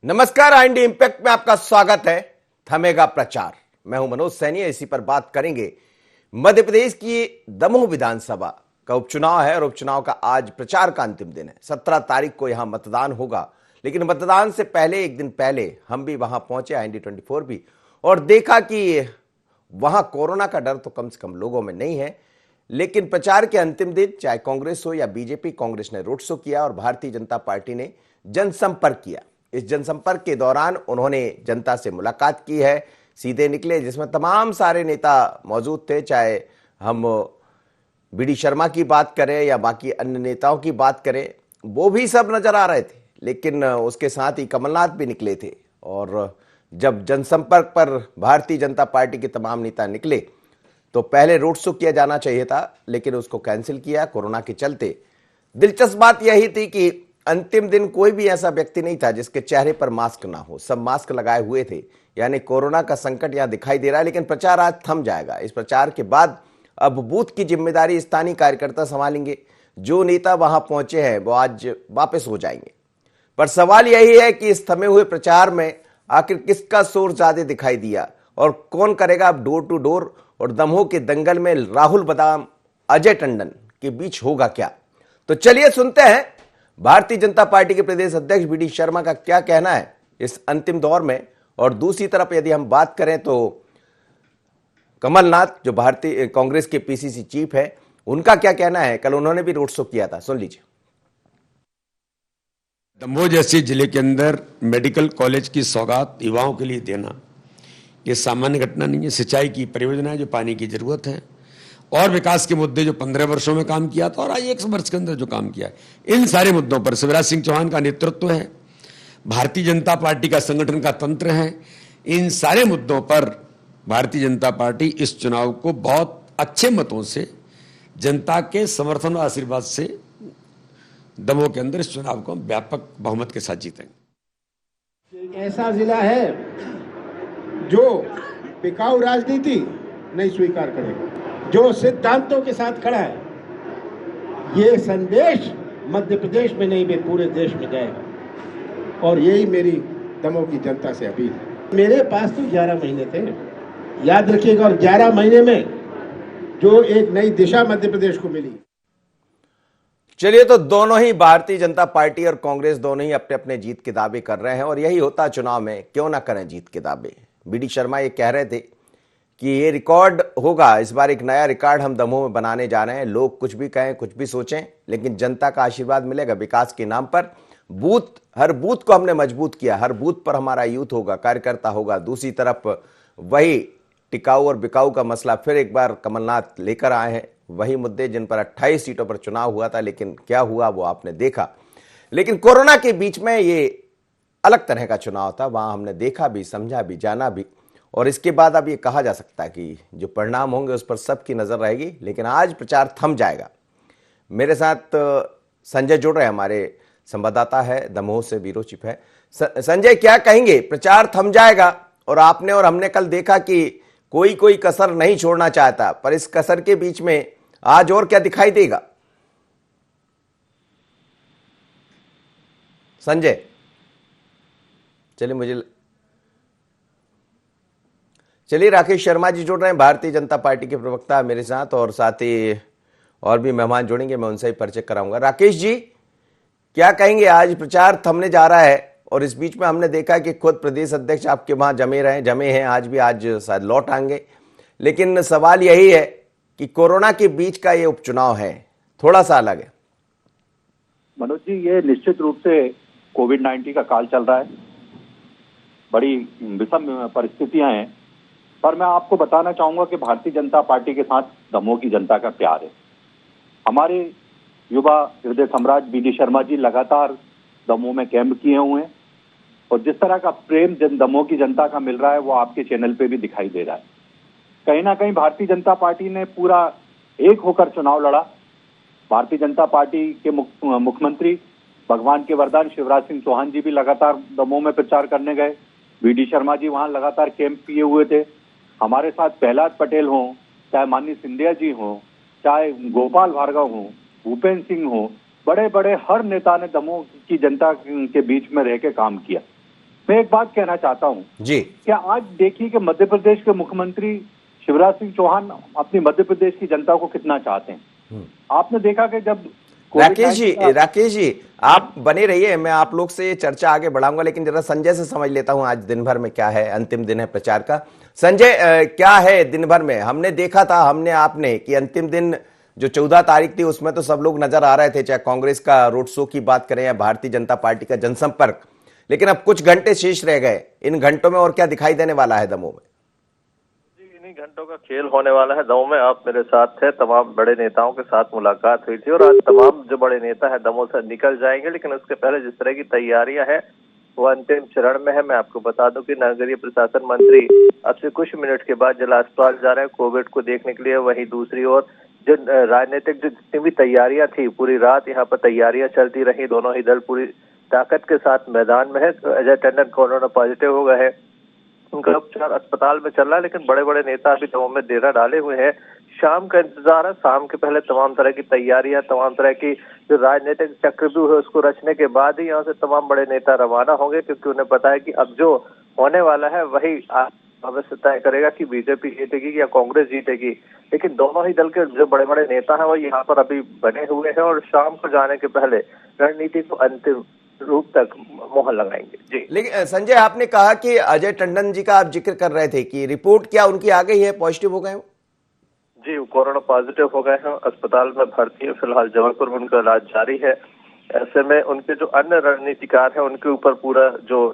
नमस्कार, IND impact में आपका स्वागत है। थमेगा प्रचार। मैं हूं मनोज सैनी। इसी पर बात करेंगे। मध्य प्रदेश की दमोह विधानसभा का उपचुनाव है और उपचुनाव का आज प्रचार का अंतिम दिन है। 17 तारीख को यहां मतदान होगा, लेकिन मतदान से पहले एक दिन पहले हम भी वहां पहुंचे, आईएनडी 24 भी, और देखा कि वहां कोरोना का डर तो कम से कम लोगों में नहीं है। लेकिन प्रचार के अंतिम दिन चाहे कांग्रेस हो या बीजेपी, कांग्रेस ने रोड शो किया और भारतीय जनता पार्टी ने जनसंपर्क किया। इस जनसंपर्क के दौरान उन्होंने जनता से मुलाकात की है, सीधे निकले, जिसमें तमाम सारे नेता मौजूद थे। चाहे हम बीडी शर्मा की बात करें या बाकी अन्य नेताओं की बात करें, वो भी सब नजर आ रहे थे। लेकिन उसके साथ ही कमलनाथ भी निकले थे। और जब जनसंपर्क पर भारतीय जनता पार्टी के तमाम नेता निकले तो पहले रोड शो किया जाना चाहिए था, लेकिन उसको कैंसिल किया कोरोना के चलते। दिलचस्प बात यही थी कि अंतिम दिन कोई भी ऐसा व्यक्ति नहीं था जिसके चेहरे पर मास्क ना हो। सब मास्क लगाए हुए थे, यानी कोरोना का संकट यहां दिखाई दे रहा है। लेकिन प्रचार आज थम जाएगा। इस प्रचार के बाद अब बूथ की जिम्मेदारी स्थानीय कार्यकर्ता संभालेंगे। जो नेता वहां पहुंचे हैं वो आज वापस हो जाएंगे। पर सवाल यही है कि इस थमे हुए प्रचार में आखिर किसका शोर ज्यादा दिखाई दिया और कौन करेगा अब डोर टू डोर। और दमोह के दंगल में राहुल बादाम, अजय टंडन के बीच होगा क्या? तो चलिए सुनते हैं भारतीय जनता पार्टी के प्रदेश अध्यक्ष बीडी शर्मा का क्या कहना है इस अंतिम दौर में। और दूसरी तरफ यदि हम बात करें तो कमलनाथ, जो भारतीय कांग्रेस के पीसीसी चीफ है, उनका क्या कहना है। कल उन्होंने भी रोड शो किया था, सुन लीजिए। दमोह जैसे जिले के अंदर मेडिकल कॉलेज की सौगात युवाओं के लिए देना ये सामान्य घटना नहीं है। सिंचाई की परियोजना है जो पानी की जरूरत है, और विकास के मुद्दे जो 15 वर्षों में काम किया था और आज 1 वर्ष के अंदर जो काम किया है, इन सारे मुद्दों पर शिवराज सिंह चौहान का नेतृत्व है, भारतीय जनता पार्टी का संगठन का तंत्र है। इन सारे मुद्दों पर भारतीय जनता पार्टी इस चुनाव को बहुत अच्छे मतों से, जनता के समर्थन और आशीर्वाद से दमोह के अंदर इस चुनाव को व्यापक बहुमत के साथ जीतेंगे। एक ऐसा जिला है जो बिकाऊ राजनीति नहीं स्वीकार करेगा, जो सिद्धांतों के साथ खड़ा है। ये संदेश मध्य प्रदेश में नहीं, मैं पूरे देश में जाएगा। और यही मेरी दमोह की जनता से अपील है। मेरे पास तो 11 महीने थे, याद रखिएगा। और 11 महीने में जो एक नई दिशा मध्य प्रदेश को मिली। चलिए, तो दोनों ही भारतीय जनता पार्टी और कांग्रेस दोनों ही अपने अपने जीत के दावे कर रहे हैं और यही होता चुनाव में, क्यों ना करें जीत के दावे। बीडी शर्मा ये कह रहे थे कि ये रिकॉर्ड होगा, इस बार एक नया रिकॉर्ड हम दमोह में बनाने जा रहे हैं। लोग कुछ भी कहें, कुछ भी सोचें, लेकिन जनता का आशीर्वाद मिलेगा विकास के नाम पर। हर बूथ को हमने मजबूत किया, हर बूथ पर हमारा यूथ होगा, कार्यकर्ता होगा। दूसरी तरफ वही टिकाऊ और बिकाऊ का मसला फिर एक बार कमलनाथ लेकर आए हैं। वही मुद्दे जिन पर 28 सीटों पर चुनाव हुआ था, लेकिन क्या हुआ वो आपने देखा। लेकिन कोरोना के बीच में ये अलग तरह का चुनाव था, वहां हमने देखा भी, समझा भी, जाना भी। और इसके बाद अब ये कहा जा सकता है कि जो परिणाम होंगे उस पर सबकी नजर रहेगी। लेकिन आज प्रचार थम जाएगा। मेरे साथ संजय जुड़ रहे हैं, हमारे संवाददाता है दमोह से, ब्यूरो चीफ है। संजय, क्या कहेंगे? प्रचार थम जाएगा और आपने और हमने कल देखा कि कोई कसर नहीं छोड़ना चाहता, पर इस कसर के बीच में आज और क्या दिखाई देगा? संजय, चलिए राकेश शर्मा जी जुड़ रहे हैं, भारतीय जनता पार्टी के प्रवक्ता मेरे साथ, और साथ ही और भी मेहमान जुड़ेंगे, मैं उनसे ही परिचय कराऊंगा। राकेश जी, क्या कहेंगे? आज प्रचार थमने जा रहा है और इस बीच में हमने देखा कि खुद प्रदेश अध्यक्ष आपके वहां जमे हैं, आज शायद लौट आएंगे। लेकिन सवाल यही है कि कोरोना के बीच का ये उपचुनाव है, थोड़ा सा अलग है। मनोज जी, ये निश्चित रूप से कोविड-19 का काल चल रहा है, बड़ी विषम परिस्थितियां हैं। पर मैं आपको बताना चाहूंगा कि भारतीय जनता पार्टी के साथ दमोह की जनता का प्यार है। हमारे युवा हृदय सम्राट बीडी शर्मा जी लगातार दमोह में कैंप किए हुए हैं और जिस तरह का प्रेम दमोह की जनता का मिल रहा है वो आपके चैनल पे भी दिखाई दे रहा है। कहीं ना कहीं भारतीय जनता पार्टी ने पूरा एक होकर चुनाव लड़ा। भारतीय जनता पार्टी के मुख्यमंत्री भगवान के वरदान शिवराज सिंह चौहान जी भी लगातार दमोह में प्रचार करने गए। बीडी शर्मा जी वहां लगातार कैंप किए हुए थे। हमारे साथ प्रहलाद पटेल हो, चाहे माननीय सिंधिया जी हो, चाहे गोपाल भार्गव हो, भूपेंद्र सिंह हो, बड़े बड़े हर नेता ने दमोह की जनता के बीच में रह के काम किया। मैं एक बात कहना चाहता हूँ जी। कि आज देखिए कि मध्य प्रदेश के मुख्यमंत्री शिवराज सिंह चौहान अपनी मध्य प्रदेश की जनता को कितना चाहते हैं। आपने देखा कि जब राकेश जी आप बने रहिए, मैं आप लोग से ये चर्चा आगे बढ़ाऊंगा, लेकिन जरा संजय से समझ लेता हूं आज दिन भर में क्या है, अंतिम दिन है प्रचार का। संजय, क्या है दिन भर में? हमने देखा था, हमने आपने कि अंतिम दिन जो 14 तारीख थी उसमें तो सब लोग नजर आ रहे थे, चाहे कांग्रेस का रोड शो की बात करें या भारतीय जनता पार्टी का जनसंपर्क, लेकिन अब कुछ घंटे शेष रह गए। इन घंटों में और क्या दिखाई देने वाला है दमोह में? इन्हीं घंटों का खेल होने वाला है दमोह में। आप मेरे साथ थे, तमाम बड़े नेताओं के साथ मुलाकात हुई थी और आज तमाम जो बड़े नेता है दमोह से निकल जाएंगे, लेकिन उसके पहले जिस तरह की तैयारियां हैं वो अंतिम चरण में है। मैं आपको बता दूं कि नगरीय प्रशासन मंत्री अब से कुछ मिनट के बाद जिला अस्पताल जा रहे हैं कोविड को देखने के लिए। वहीं दूसरी ओर जो राजनीतिक जो जितनी भी तैयारियां थी, पूरी रात यहाँ पर तैयारियां चलती रही। दोनों ही दल पूरी ताकत के साथ मैदान में है। अजय टंडन कोरोना पॉजिटिव हो गए हैं, उनका उपचार अस्पताल में चल रहा है, लेकिन बड़े बड़े नेता अभी दमोह में डेरा डाले हुए हैं। शाम का इंतजार है, शाम के पहले तमाम तरह की तैयारियां, तमाम तरह की जो राजनीतिक चक्रव्यूह है उसको रचने के बाद ही यहाँ से तमाम बड़े नेता रवाना होंगे, क्योंकि उन्हें पता है कि अब जो होने वाला है वही भविष्य तय करेगा कि बीजेपी जीतेगी या कांग्रेस जीतेगी। लेकिन दोनों ही दल के जो बड़े बड़े नेता हैं वो यहाँ पर अभी बने हुए हैं और शाम को जाने के पहले रणनीति को अंतिम रूप तक मोहर लगाएंगे। जी, लेकिन संजय, आपने कहा कि अजय टंडन जी का आप जिक्र कर रहे थे कि रिपोर्ट क्या उनकी आ गई है, पॉजिटिव हो गए हो? जी, वो कोरोना पॉजिटिव हो गए हैं, अस्पताल में भर्ती है, फिलहाल जबलपुर में उनका इलाज जारी है। ऐसे में उनके जो अन्य रणनीतिकार हैं उनके ऊपर पूरा जो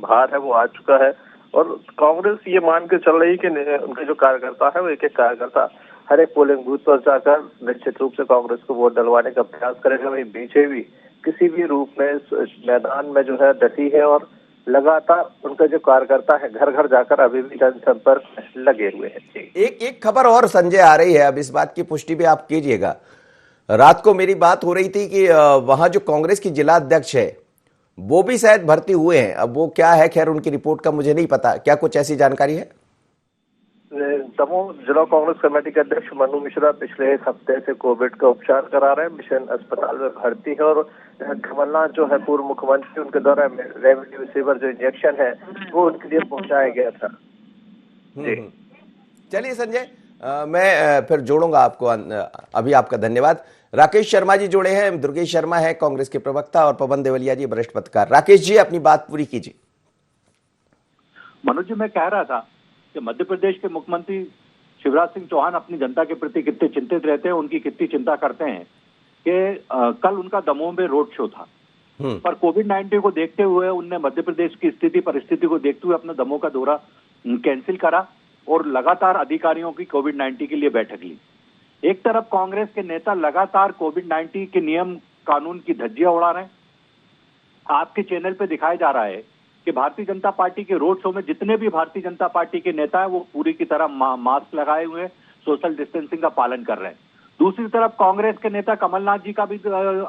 भार है वो आ चुका है और कांग्रेस ये मान के चल रही है कि उनके जो कार्यकर्ता है वो एक एक कार्यकर्ता हर एक पोलिंग बूथ पर जाकर निश्चित रूप से कांग्रेस को वोट डलवाने का प्रयास करेगा। वही बीजेपी किसी भी रूप में इस मैदान में जो है डटी है और लगातार उनका जो कार्यकर्ता है घर घर जाकर अभी भी जनसंपर्क लगे हुए हैं। एक खबर और संजय आ रही है, अब इस बात की पुष्टि भी आप कीजिएगा। रात को मेरी बात हो रही थी कि वहां जो कांग्रेस की जिला अध्यक्ष है वो भी शायद भर्ती हुए हैं। अब वो क्या है, खैर उनकी रिपोर्ट का मुझे नहीं पता, क्या कुछ ऐसी जानकारी है? दमोह जिला कांग्रेस कमेटी के अध्यक्ष मनु मिश्रा पिछले एक हफ्ते से कोविड का उपचार करा रहे हैं, मिशन अस्पताल में भर्ती है और कमलनाथ जो है पूर्व मुख्यमंत्री, उनके द्वारा रेमडेसिविर जो इंजेक्शन है वो उनके लिए पहुंचाया गया था। चलिए संजय, मैं फिर जोड़ूंगा आपको। अभी आपका धन्यवाद। राकेश शर्मा जी जोड़े हैं, दुर्गेश शर्मा है कांग्रेस के प्रवक्ता और पवन देवलिया जी वरिष्ठ पत्रकार। राकेश जी अपनी बात पूरी कीजिए। मनोज जी, मैं कह रहा था कि मध्य प्रदेश के मुख्यमंत्री शिवराज सिंह चौहान अपनी जनता के प्रति कितने चिंतित रहते हैं, उनकी कितनी चिंता करते हैं कि कल उनका दमोह में रोड शो था, पर कोविड-19 को देखते हुए उनने मध्य प्रदेश की स्थिति परिस्थिति को देखते हुए अपना दमोह का दौरा कैंसिल करा और लगातार अधिकारियों की कोविड-19 के लिए बैठक ली। एक तरफ कांग्रेस के नेता लगातार कोविड-19 के नियम कानून की धज्जियां उड़ा रहे हैं। आपके चैनल पे दिखाया जा रहा है कि भारतीय जनता पार्टी के रोड शो में जितने भी भारतीय जनता पार्टी के नेता हैं वो पूरी की तरह मास्क लगाए हुए सोशल डिस्टेंसिंग का पालन कर रहे हैं। दूसरी तरफ कांग्रेस के नेता कमलनाथ जी का भी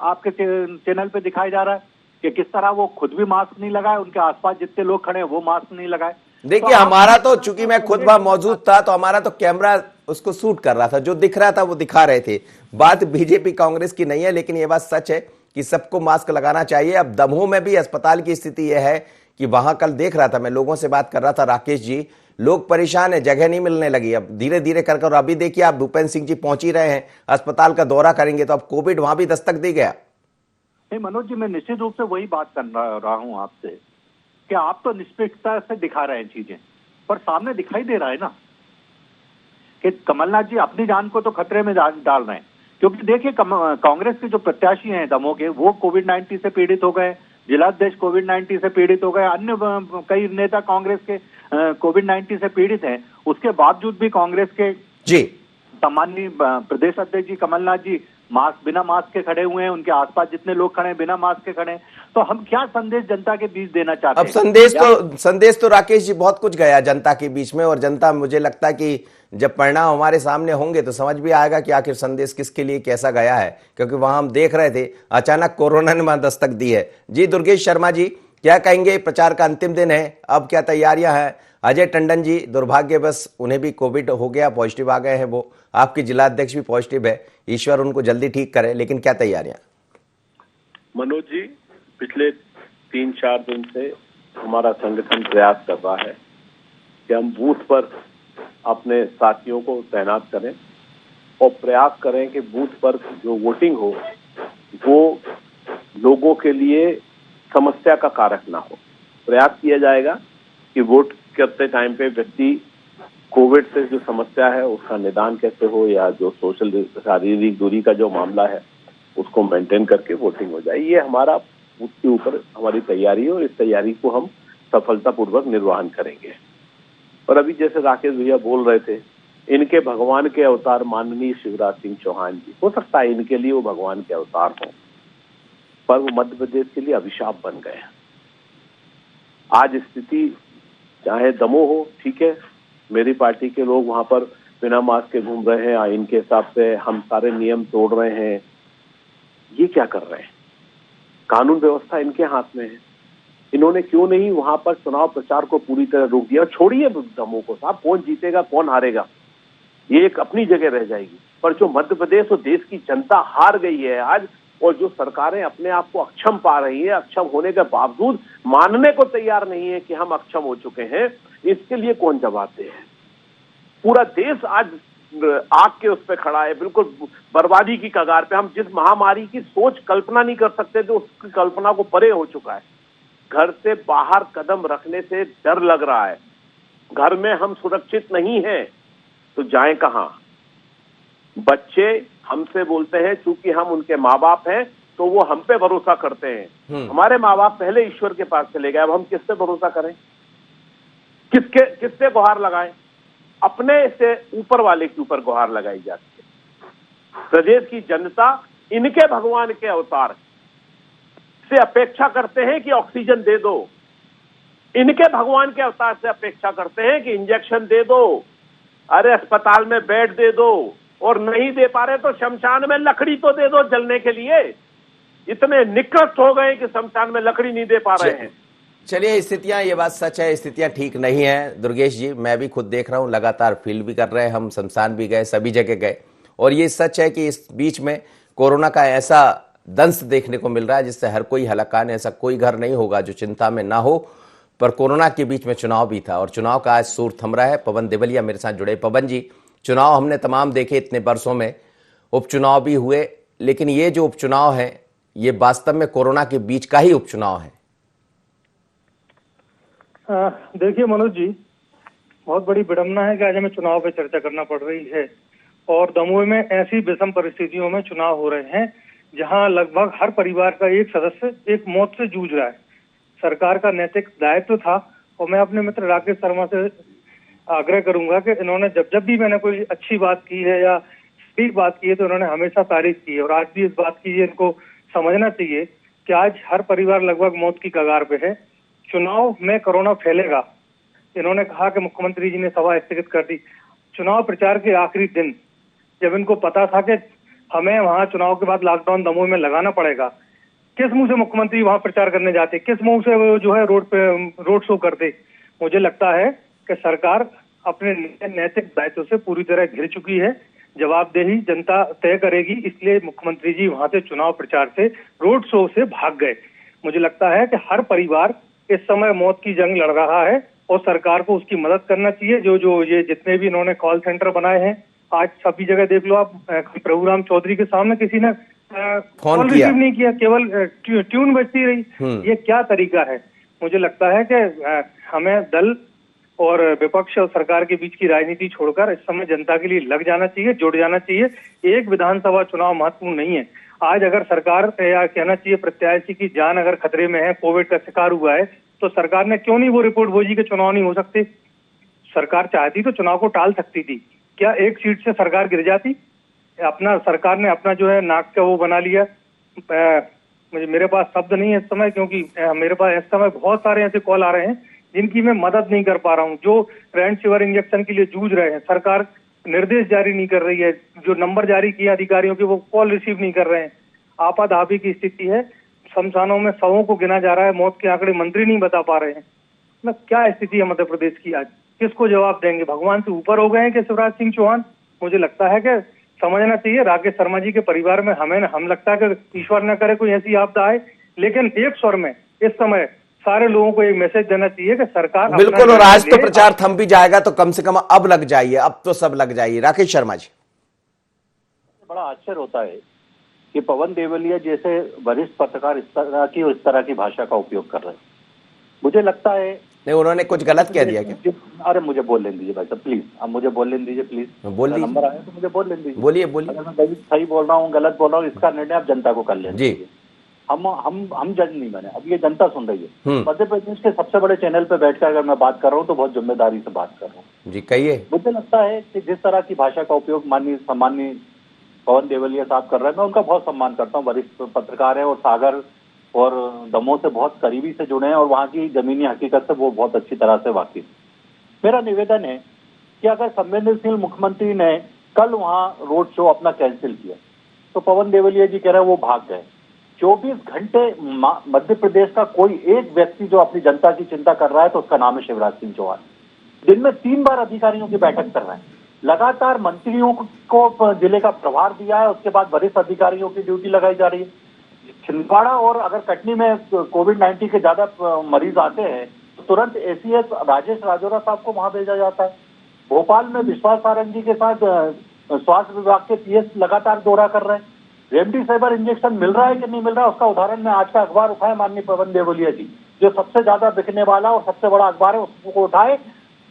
आपके चैनल पे दिखाया जा रहा है कि किस तरह वो खुद भी मास्क नहीं लगाए, उनके आसपास जितने लोग खड़े हैं वो मास्क नहीं लगाए। देखिए, हमारा तो चूंकि मैं खुद वहां मौजूद था तो हमारा तो कैमरा उसको शूट कर रहा था, जो दिख रहा था वो दिखा रहे थे। बात बीजेपी कांग्रेस की नहीं है, लेकिन ये बात सच है कि सबको मास्क लगाना चाहिए। अब दमोह में भी अस्पताल की स्थिति यह है कि वहां कल देख रहा था, मैं लोगों से बात कर रहा था राकेश जी, लोग परेशान है, जगह नहीं मिलने लगी। अब धीरे धीरे कर कर अभी देखिए आप भूपेंद्र सिंह जी पहुंच ही रहे हैं, अस्पताल का दौरा करेंगे, तो अब कोविड वहां भी दस्तक दे गया। नहीं मनोज जी, मैं निश्चित रूप से वही बात कर रहा हूं आपसे कि आप तो निष्पक्षता से दिखा रहे हैं चीजें, पर सामने दिखाई दे रहा है ना कि कमलनाथ जी अपनी जान को तो खतरे में डाल रहे हैं। क्योंकि देखिए कांग्रेस के जो प्रत्याशी हैं दमोह के, वो कोविड-19 से पीड़ित हो गए, जिलाध्यक्ष कोविड-19 से पीड़ित हो गए, अन्य कई नेता कांग्रेस के कोविड-19 से पीड़ित हैं। उसके बावजूद भी कांग्रेस के जी सम्माननीय प्रदेश अध्यक्ष जी कमलनाथ जी बिना मास्क के खड़े हुए हैं, उनके आसपास जितने लोग खड़े हैं बिना मास्क के खड़े हैं। तो हम क्या संदेश जनता के बीच देना चाहते हैं? अब संदेश तो राकेश जी बहुत कुछ गया जनता के बीच में, और जनता, मुझे लगता है कि जब परिणाम हमारे सामने होंगे तो समझ भी आएगा कि आखिर संदेश किसके लिए कैसा गया है, क्योंकि वहां हम देख रहे थे अचानक कोरोना ने वहां दस्तक दी है। जी दुर्गेश शर्मा जी, क्या कहेंगे? प्रचार का अंतिम दिन है, अब क्या तैयारियां हैं? अजय टंडन जी दुर्भाग्यवश उन्हें भी कोविड हो गया, पॉजिटिव आ गए हैं, वो आपके जिला अध्यक्ष भी पॉजिटिव है, ईश्वर उनको जल्दी ठीक करे, लेकिन क्या तैयारियां? मनोज जी, पिछले 3-4 दिन से हमारा संगठन प्रयास कर रहा है कि हम बूथ पर अपने साथियों को तैनात करें और प्रयास करें कि बूथ पर जो वोटिंग हो वो लोगों के लिए समस्या का कारक ना हो। प्रयास किया जाएगा कि वोट करते टाइम पे व्यक्ति कोविड से जो समस्या है उसका निदान कैसे हो, या जो सोशल शारीरिक दूरी का जो मामला है उसको मेंटेन करके वोटिंग हो जाए। ये हमारा उसके ऊपर हमारी तैयारी है और इस तैयारी को हम सफलतापूर्वक निर्वहन करेंगे। और अभी जैसे राकेश भैया बोल रहे थे, इनके भगवान के अवतार माननीय शिवराज सिंह चौहान जी, हो सकता है इनके लिए वो भगवान के अवतार हों, पर वो मध्य प्रदेश के लिए अभिशाप बन गए। आज स्थिति चाहे दमोह हो, ठीक है, मेरी पार्टी के लोग वहां पर बिना मास्क के घूम रहे हैं, इनके हिसाब से हम सारे नियम तोड़ रहे हैं। ये क्या कर रहे हैं? कानून व्यवस्था इनके हाथ में है। इन्होंने क्यों नहीं वहां पर चुनाव प्रचार को पूरी तरह रोक दिया? छोड़िए दमोह को साहब, कौन जीतेगा कौन हारेगा ये एक अपनी जगह रह जाएगी, पर जो मध्य प्रदेश और देश की जनता हार गई है आज, और जो सरकारें अपने आप को अक्षम पा रही है, अक्षम होने के बावजूद मानने को तैयार नहीं है कि हम अक्षम हो चुके हैं, इसके लिए कौन जवाबदेह है? पूरा देश आज आग के उस पे खड़ा है, बिल्कुल बर्बादी की कगार पे। हम जिस महामारी की सोच कल्पना नहीं कर सकते थे उसकी कल्पना को परे हो चुका है। घर से बाहर कदम रखने से डर लग रहा है, घर में हम सुरक्षित नहीं हैं तो जाएं कहां? बच्चे हमसे बोलते हैं, चूंकि हम उनके माँ बाप हैं तो वो हम पे भरोसा करते हैं। हमारे माँ बाप पहले ईश्वर के पास चले गए, अब हम किस पे भरोसा करें? किससे गुहार लगाएं? अपने से ऊपर वाले के ऊपर गुहार लगाई जाती है। प्रदेश की जनता इनके भगवान के अवतार से अपेक्षा करते हैं कि ऑक्सीजन दे दो, इनके भगवान के अवतार से अपेक्षा करते हैं कि इंजेक्शन दे दो, अरे अस्पताल में बेड दे दो, और नहीं दे पा रहे तो शमशान में लकड़ी तो दे दो जलने के लिए। इतने निकृष्ट हो गए कि शमशान में लकड़ी नहीं दे पा रहे हैं। चलिए, स्थितियां, ये बात सच है, स्थितियां ठीक नहीं है दुर्गेश जी, मैं भी खुद देख रहा हूं, लगातार फील भी कर रहे हैं, हम शमशान भी गए, सभी जगह गए, और ये सच है कि इस बीच में कोरोना का ऐसा दंश देखने को मिल रहा है जिससे हर कोई हलाकान, ऐसा कोई घर नहीं होगा जो चिंता में ना हो। पर कोरोना के बीच में चुनाव भी था और चुनाव का आज सूर थम रहा है। पवन देवलिया मेरे साथ जुड़े। पवन जी, चुनाव हमने तमाम देखे इतने वर्षों में, उपचुनाव भी हुए, लेकिन ये जो उपचुनाव है ये वास्तव में कोरोना के बीच का ही उपचुनाव है। देखिए मनोज जी, बहुत बड़ी विडंबना है कि आज हमें चुनाव पे चर्चा करना पड़ रही है, और दमोह में ऐसी विषम परिस्थितियों में चुनाव हो रहे हैं जहां लगभग हर परिवार का एक सदस्य एक मौत से जूझ रहा है। सरकार का नैतिक दायित्व था, और मैं अपने मित्र राकेश शर्मा से आग्रह करूंगा कि इन्होंने जब भी मैंने कोई अच्छी बात की है या ठीक बात की है तो इन्होंने हमेशा तारीफ की है, और आज भी इस बात की इनको समझना चाहिए कि आज हर परिवार लगभग मौत की कगार पे है। चुनाव में कोरोना फैलेगा, इन्होंने कहा कि मुख्यमंत्री जी ने सभा स्थगित कर दी। चुनाव प्रचार के आखिरी दिन जब इनको पता था कि हमें वहां चुनाव के बाद लॉकडाउन दमोह में लगाना पड़ेगा, किस मुंह से मुख्यमंत्री वहां प्रचार करने जाते, किस मुंह से वो जो है रोड शो करते? मुझे लगता है कि सरकार अपने नैतिक दायित्व से पूरी तरह घिर चुकी है। जवाबदेही जनता तय करेगी, इसलिए मुख्यमंत्री जी वहां से चुनाव प्रचार से, रोड शो से भाग गए। मुझे लगता है कि हर परिवार इस समय मौत की जंग लड़ रहा है और सरकार को उसकी मदद करना चाहिए। जो ये जितने भी इन्होंने कॉल सेंटर बनाए हैं, आज सभी जगह देख लो आप, प्रभुराम चौधरी के सामने किसी ने कॉल रिसीव नहीं किया, केवल ट्यून बजती रही। ये क्या तरीका है? मुझे लगता है कि हमें दल और विपक्ष और सरकार के बीच की राजनीति छोड़कर इस समय जनता के लिए लग जाना चाहिए, जुड़ जाना चाहिए। एक विधानसभा चुनाव महत्वपूर्ण नहीं है। आज अगर सरकार, या कहना चाहिए प्रत्याशी की जान अगर खतरे में है, कोविड का शिकार हुआ है, तो सरकार ने क्यों नहीं वो रिपोर्ट भेजी कि चुनाव नहीं हो सकते? सरकार चाहती तो चुनाव को टाल सकती थी। क्या एक सीट से सरकार गिर जाती? अपना सरकार ने अपना जो है नाक का वो बना लिया। मेरे पास शब्द नहीं है इस समय, क्योंकि मेरे पास इस समय बहुत सारे ऐसे कॉल आ रहे हैं जिनकी मैं मदद नहीं कर पा रहा हूँ, जो रेमडेसिविर इंजेक्शन के लिए जूझ रहे हैं। सरकार निर्देश जारी नहीं कर रही है, जो नंबर जारी किए अधिकारियों के वो कॉल रिसीव नहीं कर रहे हैं। आपाधापी की स्थिति है, शमशानों में शवों को गिना जा रहा है, मौत के आंकड़े मंत्री नहीं बता पा रहे हैं। मतलब क्या स्थिति है मध्य प्रदेश की आज? किसको जवाब देंगे? भगवान से ऊपर हो गए हैं कि शिवराज सिंह चौहान? मुझे लगता है कि समझना चाहिए राकेश शर्मा जी के परिवार में हम लगता है कि ईश्वर न करे कोई ऐसी आपदा आए, लेकिन एक स्वर में इस समय सारे लोगों को एक मैसेज देना चाहिए कि सरकार बिल्कुल, और आज तो प्रचार थम भी जाएगा, तो कम से कम अब लग जाइए, अब तो सब लग जाइए। राकेश शर्मा जी। बड़ा आश्चर्य होता है कि पवन देवलिया जैसे वरिष्ठ पत्रकार इस तरह की भाषा का उपयोग कर रहे हैं। मुझे लगता है नहीं, उन्होंने कुछ गलत कह दिया क्या? अरे मुझे बोल लेने दीजिए भाई साहब, प्लीज। अब मुझे बोल लेने दीजिए प्लीज। बोल लीजिए। नंबर आया तो मुझे बोल लेने दीजिए। बोलिए बोलिए। अगर मैं सही बोल रहा हूँ, गलत बोल रहा हूँ, इसका निर्णय आप जनता को कर लेना जी। हम जज नहीं बने, अब ये जनता सुन रही है। मध्य प्रदेश के सबसे बड़े चैनल पे बैठकर अगर मैं बात कर रहा हूँ तो बहुत जिम्मेदारी से बात कर रहा हूँ। जी कहिए। मुझे लगता है कि जिस तरह की भाषा का उपयोग माननीय पवन देवलिया साहब कर रहे हैं, मैं उनका बहुत सम्मान करता हूँ। वरिष्ठ पत्रकार है और सागर और दमोह से बहुत करीबी से जुड़े हैं और वहाँ की जमीनी हकीकत से वो बहुत अच्छी तरह से वाकिफ। मेरा निवेदन है कि अगर संवेदनशील मुख्यमंत्री ने कल वहाँ रोड शो अपना कैंसिल किया तो पवन देवलिया जी कह रहे हैं वो भाग गए। 24 घंटे मध्य प्रदेश का कोई एक व्यक्ति जो अपनी जनता की चिंता कर रहा है तो उसका नाम है शिवराज सिंह चौहान। दिन में 3 बार अधिकारियों की बैठक कर रहे हैं, लगातार मंत्रियों को जिले का प्रभार दिया है, उसके बाद वरिष्ठ अधिकारियों की ड्यूटी लगाई जा रही है। छिंदवाड़ा और अगर कटनी में कोविड-19 के ज्यादा मरीज आते हैं तो तुरंत एसीएस राजेश राजौरा साहब को वहां भेजा जाता है। भोपाल में विश्वास सारंग जी के साथ स्वास्थ्य विभाग के पीएस लगातार दौरा कर रहे हैं। रेमडेसिविर इंजेक्शन मिल रहा है कि नहीं मिल रहा है उसका उदाहरण मैं आज का अखबार उठाए, माननीय पवन देवलिया जी जो सबसे ज्यादा बिकने वाला और सबसे बड़ा अखबार है उसको उठाए।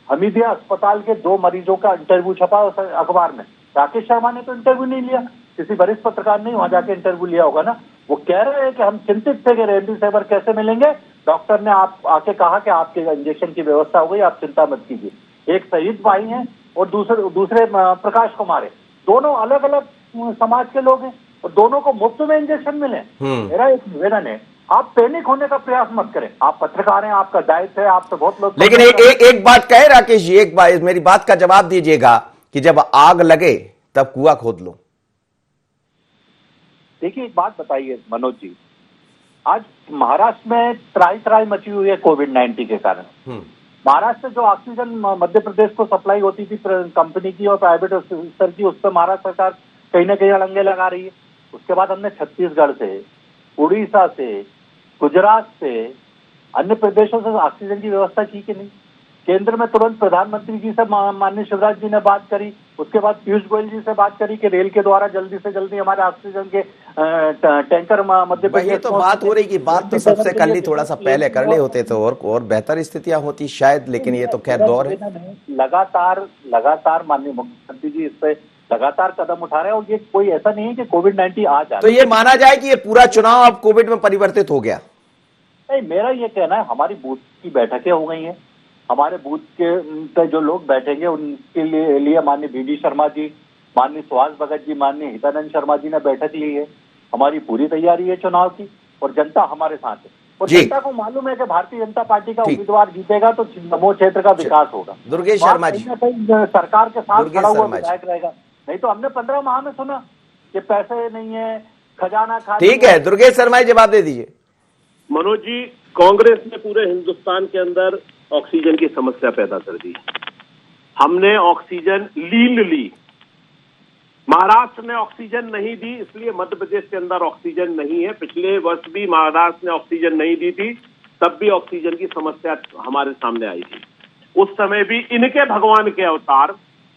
हमीदिया अस्पताल के 2 मरीजों का इंटरव्यू छपा उस अखबार में। राकेश शर्मा ने तो इंटरव्यू नहीं लिया, किसी वरिष्ठ पत्रकार ने वहां जाके इंटरव्यू लिया होगा ना। वो कह रहे हैं कि हम चिंतित थे कि रेमडेसिविर कैसे मिलेंगे, डॉक्टर ने आप आके कहा कि आपके इंजेक्शन की व्यवस्था हो गई, आप चिंता मत कीजिए। एक शहीद भाई हैं और दूसरे प्रकाश कुमार है, दोनों अलग अलग समाज के लोग हैं और दोनों को मुफ्त में इंजेक्शन मिले। मेरा एक निवेदन है, आप पैनिक होने का प्रयास मत करें, आप पत्रकार हैं, आपका दायित्व है, आपसे बहुत लोग। लेकिन एक बात कहे राकेश जी, एक बात मेरी बात का जवाब दीजिएगा कि जब आग लगे तब कुआं खोद लो। देखिए एक बात बताइए मनोज जी, आज महाराष्ट्र में त्राही मची हुई है कोविड-19 के कारण। महाराष्ट्र से जो ऑक्सीजन मध्य प्रदेश को सप्लाई होती थी कंपनी की और प्राइवेट सेक्टर की, उस पर महाराष्ट्र सरकार कहीं ना कहीं अड़ंगे लगा रही है। उसके बाद हमने छत्तीसगढ़ से, उड़ीसा से, गुजरात से, अन्य प्रदेशों से ऑक्सीजन की व्यवस्था की कि नहीं। केंद्र में तुरंत प्रधानमंत्री जी से माननीय शिवराज जी ने बात करी, उसके बाद पीयूष गोयल जी से बात करी कि रेल के द्वारा जल्दी से जल्दी हमारे ऑक्सीजन के टैंकर मध्य प्रदेश। ये तो बात हो रही कि बात तो सबसे कर ली, थोड़ा सा पहले करने होते तो और बेहतर स्थितियां होती शायद, लेकिन ये तो खैर दौर है। लगातार माननीय मुख्यमंत्री जी इस पे लगातार कदम उठा रहे हैं और ये कोई ऐसा नहीं है कि कोविड-19 आ जाए तो ये माना जाए कि ये पूरा चुनाव अब कोविड में परिवर्तित हो गया। नहीं, मेरा ये कहना है हमारी बूथ की बैठकें हो गई हैं, हमारे बूथ के जो लोग बैठेंगे उनके लिए माननीय बीडी शर्मा जी, माननीय सुहास भगत जी, माननीय हितानंद शर्मा जी ने बैठक ली है। हमारी पूरी तैयारी है चुनाव की और जनता हमारे साथ है और जनता को मालूम है कि भारतीय जनता पार्टी का उम्मीदवार जीतेगा तो दमोह क्षेत्र का विकास होगा। दुर्गेश शर्मा जी सरकार के साथ खड़ा हुआ विधायक रहेगा। नहीं तो हमने 15 माह में सुना कि पैसे नहीं है, खजाना खाली। ठीक है, दुर्गेश शर्मा जी जवाब दे दीजिए। मनोज जी, कांग्रेस ने पूरे हिंदुस्तान के अंदर ऑक्सीजन की समस्या पैदा कर दी। हमने ऑक्सीजन ली, महाराष्ट्र ने ऑक्सीजन नहीं दी, इसलिए मध्य प्रदेश के अंदर ऑक्सीजन नहीं है। पिछले वर्ष भी महाराष्ट्र ने ऑक्सीजन नहीं दी थी, तब भी ऑक्सीजन की समस्या हमारे सामने आई थी। उस समय भी इनके भगवान के अवतार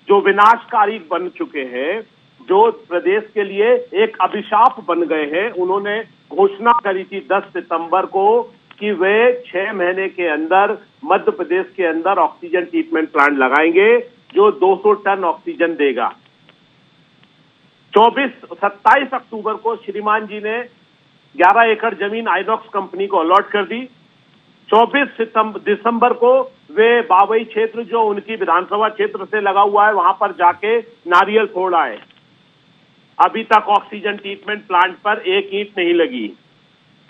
जो विनाशकारी बन चुके हैं, जो प्रदेश के लिए एक अभिशाप बन गए हैं, उन्होंने घोषणा करी थी 10 सितंबर को कि वे 6 महीने के अंदर मध्य प्रदेश के अंदर ऑक्सीजन ट्रीटमेंट प्लांट लगाएंगे जो 200 टन ऑक्सीजन देगा। 27 अक्टूबर को श्रीमान जी ने 11 एकड़ जमीन आइनॉक्स कंपनी को अलॉट कर दी। 24 दिसंबर को वे बावई क्षेत्र जो उनकी विधानसभा क्षेत्र से लगा हुआ है वहां पर जाके नारियल फोड़ आए। अभी तक ऑक्सीजन ट्रीटमेंट प्लांट पर एक ईंट नहीं लगी।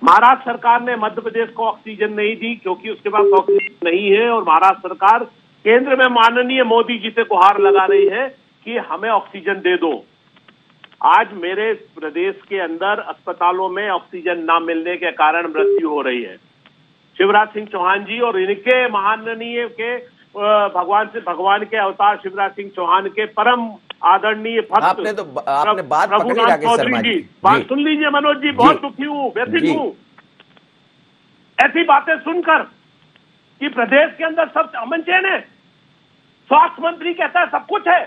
महाराष्ट्र सरकार ने मध्य प्रदेश को ऑक्सीजन नहीं दी क्योंकि उसके पास ऑक्सीजन नहीं है और महाराष्ट्र सरकार केंद्र में माननीय मोदी जी से गुहार लगा रही है कि हमें ऑक्सीजन दे दो। आज मेरे प्रदेश के अंदर अस्पतालों में ऑक्सीजन न मिलने के कारण मृत्यु हो रही है। शिवराज सिंह चौहान जी और इनके माननीय के भगवान के अवतार शिवराज सिंह चौहान के परम आदरणीय भक्त आपने बात पकड़ी राकेश शर्मा जी। बात सुन लीजिए मनोज जी, बहुत दुखी हूँ, व्यथित हूँ। ऐसी बातें सुनकर कि प्रदेश के अंदर सब अमन चैन है, स्वास्थ्य मंत्री कहता है सब कुछ है।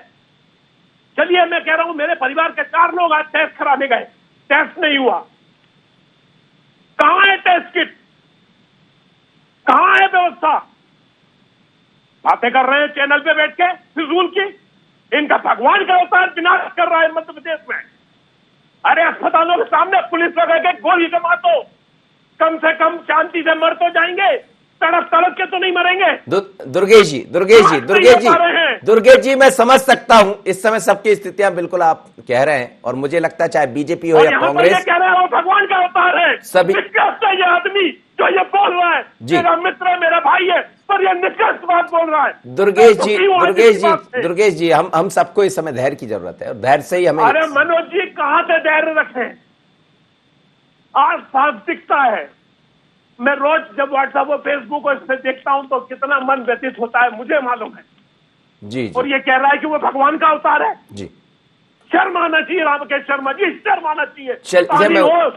चलिए मैं कह रहा हूं, मेरे परिवार के 4 लोग आज टेस्ट कराने गए, टेस्ट नहीं हुआ। कहां है टेस्ट किट, कहां है व्यवस्था? बातें कर रहे हैं चैनल पे बैठ के फिजूल की। इनका भगवान का अवतार विनाश कर रहा है मध्य प्रदेश में। अरे अस्पतालों के सामने पुलिस लगा के गोली जमा तो कम से कम शांति से मर तो जाएंगे, तड़प तड़प के तो नहीं मरेंगे। दुर्गेश जी मैं समझ सकता हूं इस समय सबकी स्थितियां बिल्कुल आप कह रहे हैं, और मुझे लगता है चाहे बीजेपी हो या कांग्रेस, कह रहे हैं वो भगवान का अवतार है सभी। ये आदमी जो ये बोल रहा है मेरा मित्र है, मेरा भाई है, पर ये निष्कर्ष बात बोल रहा है। दुर्गेश जी हम सबको इस समय धैर्य की जरूरत है, और धैर्य से ही हमें। अरे मनोज जी कहां से धैर्य रखें, आज साफ दिखता है। मैं रोज जब व्हाट्सएप और फेसबुक और इससे देखता हूं तो कितना मन व्यतीत होता है, मुझे मालूम है। जी। और ये कह रहा है कि वो भगवान का अवतार है। जी, शर्म आना चाहिए रामकेश शर्मा जी, शर्म आना चाहिए।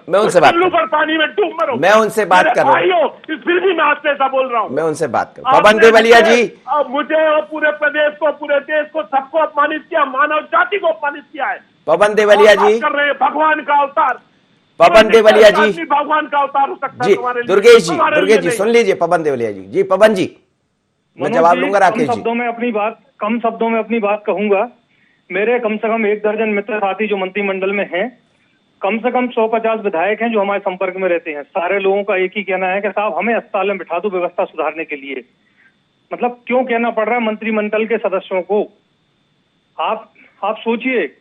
मैं उनसे बात पर पानी में डूब मरो। मैं उनसे बात कर रहा हूँ, फिर भी मैं आपसे ऐसा बोल रहा हूँ। मैं उनसे बात कर पवन देवलिया जी, मुझे और पूरे प्रदेश को, पूरे देश को, सबको अपमानित किया, मानव जाति को अपमानित किया है। पवन देवलिया जी कर रहे हैं भगवान का अवतार। पवन देवलिया जी, भगवान का अवतार हो सकता है तुम्हारे लिए। दुर्गेश जी सुन लीजिए पवन देवलिया जी। पवन जी मैं जवाब लूंगा राकेश जी। कम शब्दों में अपनी बात कहूंगा। मेरे कम से कम 1 दर्जन मित्र साथी जो मंत्रिमंडल में हैं, कम से कम 150 विधायक हैं जो हमारे संपर्क में रहते हैं। सारे लोगों का एक ही कहना है कि साहब हमें अस्पताल में बिठा दो व्यवस्था सुधारने के लिए। मतलब क्यों कहना पड़ रहा है मंत्रिमंडल के सदस्यों को? आप सोचिए,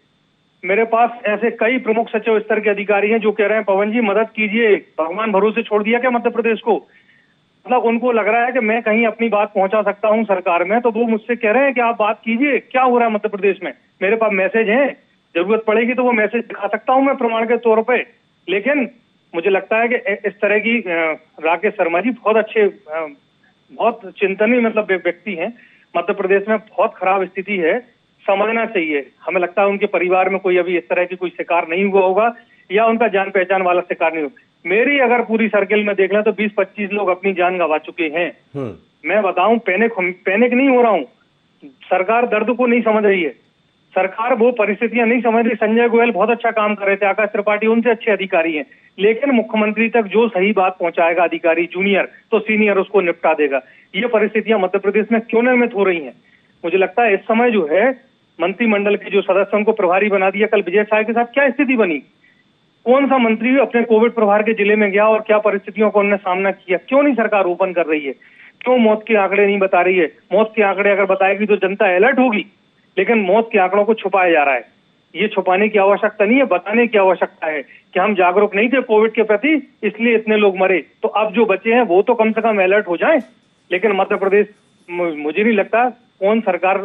मेरे पास ऐसे कई प्रमुख सचिव स्तर के अधिकारी हैं जो कह रहे हैं पवन जी मदद कीजिए, भगवान भरोसे छोड़ दिया क्या मध्य प्रदेश को? मतलब उनको लग रहा है कि मैं कहीं अपनी बात पहुंचा सकता हूं सरकार में, तो वो मुझसे कह रहे हैं कि आप बात कीजिए, क्या हो रहा है मध्य प्रदेश में। मेरे पास मैसेज है, जरूरत पड़ेगी तो वो मैसेज दिखा सकता हूं मैं प्रमाण के तौर पे। लेकिन मुझे लगता है कि इस तरह की राकेश शर्मा जी बहुत अच्छे, बहुत चिंतनीय मतलब व्यक्ति हैं। मध्य प्रदेश में बहुत खराब स्थिति है, समझना चाहिए। हमें लगता है उनके परिवार में कोई अभी इस तरह की कोई शिकार नहीं हुआ होगा, या उनका जान पहचान वाला शिकार नहीं हुआ। मेरी अगर पूरी सर्किल में देख लें तो 20-25 लोग अपनी जान गंवा चुके हैं। मैं बताऊं पैनिक नहीं हो रहा हूं। सरकार दर्द को नहीं समझ रही है, सरकार वो परिस्थितियां नहीं समझ रही। संजय गोयल बहुत अच्छा काम कर रहे थे, आकाश त्रिपाठी उनसे अच्छे अधिकारी हैं, लेकिन मुख्यमंत्री तक जो सही बात पहुंचाएगा अधिकारी जूनियर, तो सीनियर उसको निपटा देगा। ये परिस्थितियां मध्य प्रदेश में क्यों निर्मित हो रही हैं? मुझे लगता है इस समय जो है मंत्रिमंडल के जो सदस्यों को प्रभारी बना दिया। कल विजय साय के साथ क्या स्थिति बनी? कौन सा मंत्री अपने कोविड प्रभार के जिले में गया और क्या परिस्थितियों का उन्होंने सामना किया? क्यों नहीं सरकार ओपन कर रही है? क्यों मौत के आंकड़े नहीं बता रही है? मौत के आंकड़े अगर बताएगी तो जनता अलर्ट होगी, लेकिन मौत के आंकड़ों को छुपाया जा रहा है। ये छुपाने की आवश्यकता नहीं है, बताने की आवश्यकता है कि हम जागरूक नहीं थे कोविड के प्रति, इसलिए इतने लोग मरे। तो अब जो बचे हैं वो तो कम से कम अलर्ट हो जाएं। लेकिन मध्य प्रदेश, मुझे नहीं लगता कौन सरकार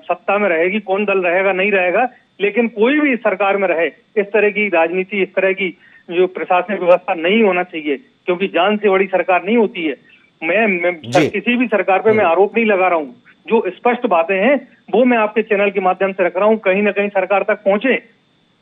सत्ता में रहेगी, कौन दल रहेगा नहीं रहेगा, लेकिन कोई भी सरकार में रहे, इस तरह की राजनीति, इस तरह की जो प्रशासनिक व्यवस्था नहीं होना चाहिए, क्योंकि जान से बड़ी सरकार नहीं होती है। मैं किसी भी सरकार पे मैं आरोप नहीं लगा रहा हूँ, जो स्पष्ट बातें हैं वो मैं आपके चैनल के माध्यम से रख रहा हूँ, कहीं ना कहीं सरकार तक पहुंचे।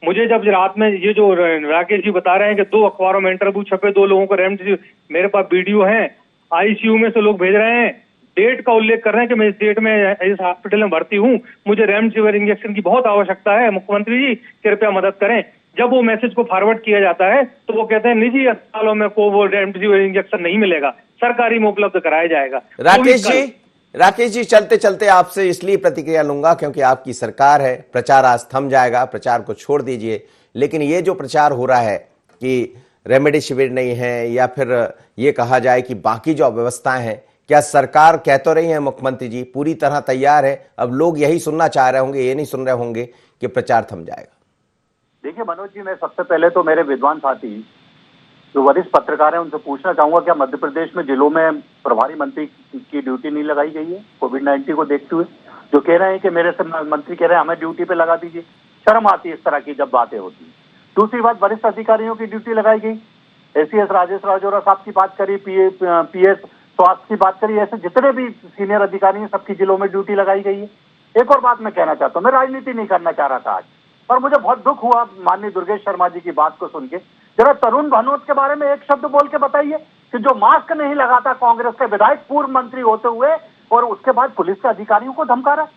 मुझे जब रात में ये जो राकेश जी बता रहे हैं कि 2 अखबारों में इंटरव्यू छपे, 2 लोगों को रेमडेसिविर, मेरे पास वीडियो है, आईसीयू में से लोग भेज रहे हैं, डेट का उल्लेख कर रहे हैं कि मैं इस डेट में इस हॉस्पिटल में भर्ती हूँ, मुझे रेमडेसिविर इंजेक्शन की बहुत आवश्यकता है, मुख्यमंत्री जी कृपया मदद करें। जब वो मैसेज को फॉरवर्ड किया जाता है तो वो कहते हैं निजी अस्पतालों में को वो रेमडेसिविर इंजेक्शन नहीं मिलेगा, सरकारी में उपलब्ध कराया जाएगा। राकेश जी चलते चलते आपसे इसलिए प्रतिक्रिया लूंगा क्योंकि आपकी सरकार है, प्रचार आज थम जाएगा, प्रचार को छोड़ दीजिए। लेकिन ये जो प्रचार हो रहा है कि रेमडेसिविर नहीं है, या फिर ये कहा जाए कि बाकी जो अव्यवस्थाएं हैं, क्या सरकार कह तो रही है मुख्यमंत्री जी पूरी तरह तैयार है? अब लोग यही सुनना चाह रहे होंगे, ये नहीं सुन रहे होंगे कि प्रचार थम जाएगा। देखिए मनोज जी, मैं सबसे पहले तो मेरे विद्वान साथी जो वरिष्ठ पत्रकार हैं उनसे पूछना चाहूंगा, क्या मध्य प्रदेश में जिलों में प्रभारी मंत्री की ड्यूटी नहीं लगाई गई है कोविड-19 को देखते हुए? जो कह रहे हैं कि मेरे से मंत्री कह रहे हैं हमें ड्यूटी पे लगा दीजिए। शर्म आती है इस तरह की जब बातें होती है। दूसरी बात, वरिष्ठ अधिकारियों की ड्यूटी लगाई गई, एसीएस राजेश राजौरा साहब की बात करी, पीएस स्वास्थ्य की बात करी, ऐसे जितने भी सीनियर अधिकारी हैं सबकी जिलों में ड्यूटी लगाई गई है। एक और बात मैं कहना चाहता हूँ, मैं राजनीति नहीं करना चाह रहा था आज, पर मुझे बहुत दुख हुआ माननीय दुर्गेश शर्मा जी की बात को सुन के। जरा तरुण भानोट के बारे में एक शब्द बोल के बताइए कि जो मास्क नहीं लगाता कांग्रेस के विधायक पूर्व मंत्री होते हुए और उसके बाद पुलिस के अधिकारियों को धमका रहा है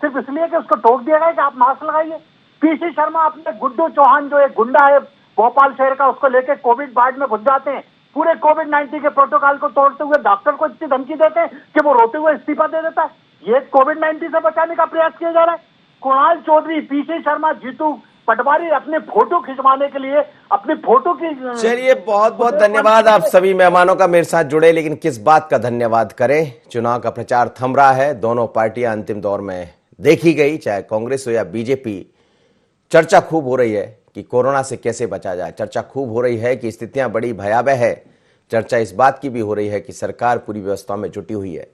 सिर्फ इसलिए कि उसको टोक दिया गया कि आप मास्क लगाइए। पीसी शर्मा अपने गुड्डू चौहान जो एक गुंडा है भोपाल शहर का, उसको लेके कोविड वार्ड में घुस जाते हैं, पूरे कोविड-19 के प्रोटोकॉल को तोड़ते हुए डॉक्टर को इतनी धमकी देते हैं कि वो रोते हुए इस्तीफा दे देता है। ये कोविड-19 से बचाने का प्रयास किया जा रहा है। कुणाल चौधरी, पीसी शर्मा, जीतू पटवारी अपने फोटो खिंचवाने के लिए अपनी फोटो की। चलिए, बहुत बहुत धन्यवाद आप सभी मेहमानों का मेरे साथ जुड़े, लेकिन किस बात का धन्यवाद करें। चुनाव का प्रचार थम रहा है, दोनों पार्टियां अंतिम दौर में देखी गई, चाहे कांग्रेस हो या बीजेपी। चर्चा खूब हो रही है कि कोरोना से कैसे बचा जाए, चर्चा खूब हो रही है कि स्थितियां बड़ी भयावह है, चर्चा इस बात की भी हो रही है कि सरकार पूरी व्यवस्था में जुटी हुई है।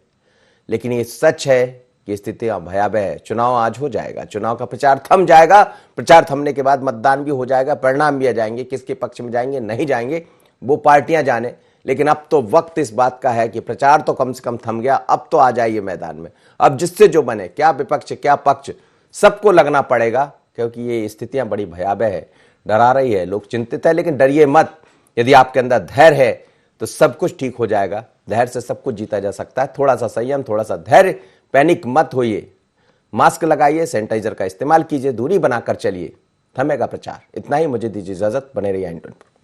लेकिन ये सच है कि स्थितियां भयावह है। चुनाव आज हो जाएगा, चुनाव का प्रचार थम जाएगा, प्रचार थमने के बाद मतदान भी हो जाएगा, परिणाम भी आ जाएंगे, किसके पक्ष में जाएंगे नहीं जाएंगे वो पार्टियां जाने। लेकिन अब तो वक्त इस बात का है कि प्रचार तो कम से कम थम गया, अब तो आ जाइए मैदान में। अब जिससे जो बने, क्या विपक्ष क्या पक्ष, सबको लगना पड़ेगा, क्योंकि ये स्थितियां बड़ी भयावह है, डरा रही है, लोग चिंतित है। लेकिन डरिए मत, यदि आपके अंदर धैर्य है तो सब कुछ ठीक हो जाएगा। धैर्य से सब कुछ जीता जा सकता है। थोड़ा सा संयम, थोड़ा सा धैर्य, पैनिक मत होइए, मास्क लगाइए, सैनिटाइजर का इस्तेमाल कीजिए, दूरी बनाकर चलिए, थमेगा प्रचार। इतना ही, मुझे दीजिए इजाजत, बने रहिए N24।